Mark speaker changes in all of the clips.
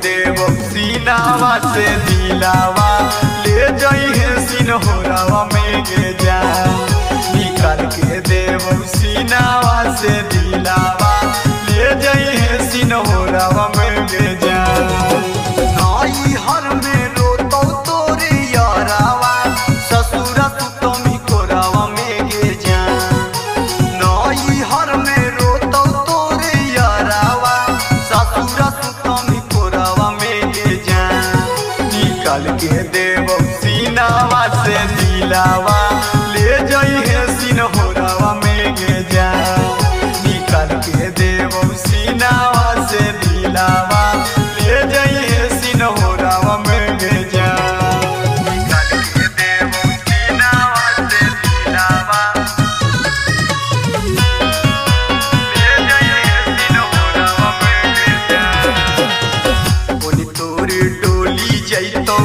Speaker 1: देव सीनावा से दिलावा ले जाई है सिनहोरावा में गे जा। निकाल के देव सीनावा से दिलावा ले जाई है सिनहोरावा में गे जा। नाई हर में रोतो तोरे यारावा ससुरा तू तुमी कोरावा में गे जा। नाई हर में रोतो तोरे यारावा ससुरा तू तुमी कोरावा में गे जा। निकाल के देव सीनावा से दिलावा ले जाई है सिनहोरावा में गे जा। निकाल के देव सीनावा से दिलावा ले जाई है सिनहोरावा में गे जा। निकाल के देव सीनावा से दिलावा ले जाई है सिनहोरावा में गे जा। बोली तोरी डोली जैतो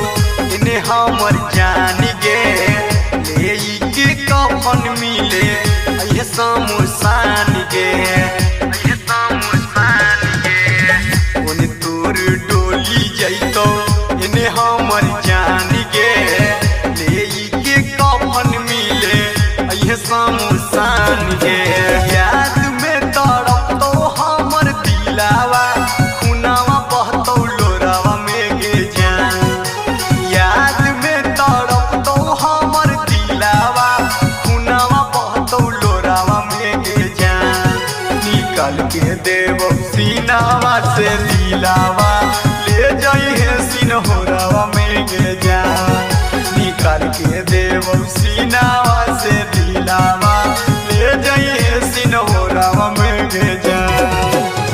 Speaker 1: इन्हें हमर जान गे ले के कफन मिले अये सामुसान गे अये सामुसान गे। बोली तोरी डोली जैतो इन्हें हमर जान गे ले के कफन मिले अये सामुसान गे। याद में तड़प तो हमर दिलावा खुनावा बहतो लोरावा में गे जा। याद में तड़प तो हमर दिलावा खुनावा बहतो लोरावा में गे जा। निकाल के देव सीनावा से दिलावा ले जाई है सिनहोरावा में गे जा। निकाल के देव सीनावा से दिलावा ले जाई है सिनहोरावा में गे जा।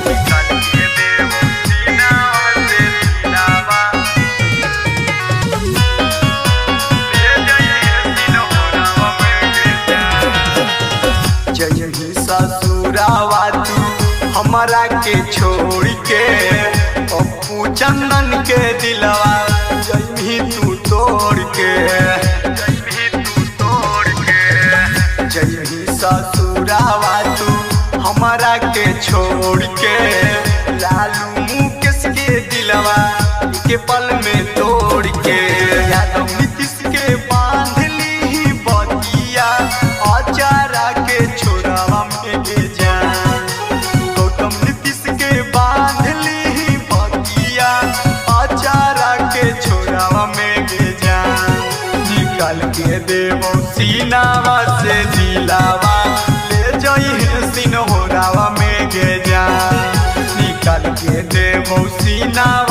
Speaker 1: निकाल के देव सीनावा से दिलावा ले जाई है सिनहोरावा में गे जा। जयही ससुरावा तू हमारा के छोड़ के पप्पू चंदन के दिलवा जयही तू तोड़ के जयही तू तोड़ के। जयही ससुरावा तू हमारा के छोड़ के लालू मुकेश के दिलवा के पल में तोड़ के। यादव नीतीश के बांध ली बतिया अचारा के छोरावा में गे जा। गौतम नीतीश के बांध ली बतिया अचारा के छोरावा में गे जा। निकाल के देव सीनावा से दिलावा ले जाई है सिनहोरावा में गे जा। निकाल के देव सीनावा